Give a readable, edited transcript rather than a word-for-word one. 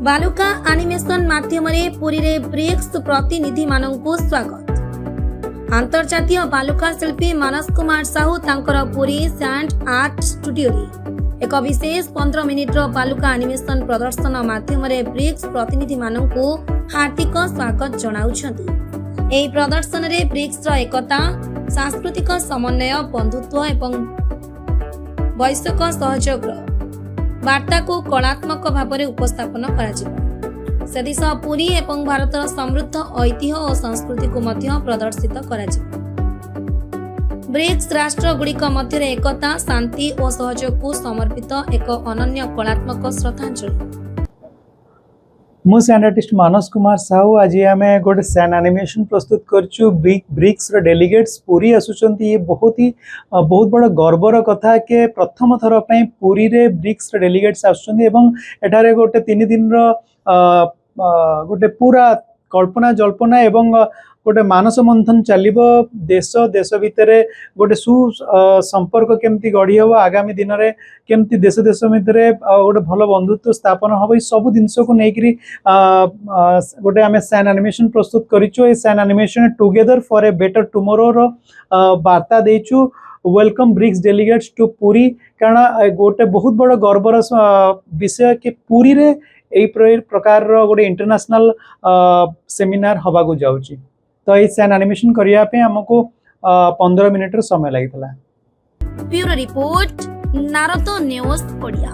बालुका animation माध्यम पुरी रे BRICS प्रतिनिधि मानकु स्वागत। अंतर्जातीय बालुका शिल्पी मानस कुमार साहू तांकर पुरी सैंड आर्ट स्टूडियो रे एक विशेष 15 मिनिट बालुका एनिमेशन प्रदर्शन माध्यम ब्रिक्स प्रतिनिधि मानकु हार्दिक स्वागत जनाउछंती। एही प्रदर्शन रे ब्रिक्स रो एकता, सांस्कृतिक समन्वय, बंधुत्व एवं वैश्विक सहयोग वार्ता को कलात्मक भाव में उपस्थापन करा से देश पुरी एवं भारतर समृद्ध ऐतिह्य और संस्कृति को मध्य प्रदर्शित करा। ब्रिक्स राष्ट्र गुड़िक मध्य एकता, शांति और सहयोग को समर्पित एक अनन्य कलात्मक श्रद्धांजलि। मु सैंड आर्टिस्ट मानस कुमार साहू आज आम गोटे सैन एनिमेशन प्रस्तुत करचु। ब्रिक्स रो डेलीगेट्स पूरी आसुचंती। ये बहुत बड़ा गर्वर कथा के प्रथम थर पई पूरी रे ब्रिक्स रो डेलीगेट्स आसुचंती एवं एठारे गोटे 3 दिन रो गोटे पूरा कल्पना जल्पना एवं गोटे मानस मंथन चलिबो। देश भितर गोटे संपर्क केमती गढ़ी हम, आगामी दिन में केमती देश भितर गोटे भल बंधुत्व स्थापन हम, सब जिनस को लेकर गोटे आम सैन एनिमेशन प्रस्तुत करिचु। ए sand animation together for a better tomorrow रो वार्ता देचु। Welcome BRICS delegates to Puri. कारण गोटे बहुत बड़ गर्वर विषय कि पुरी रे एई प्रकार गोटे इंटरनेशनल सेमिनार हवा को जाउची। तो ये सैन एनिमेशन करिया पे हमको 15 मिनिट समय लगी। Bureau report Narad news Odia.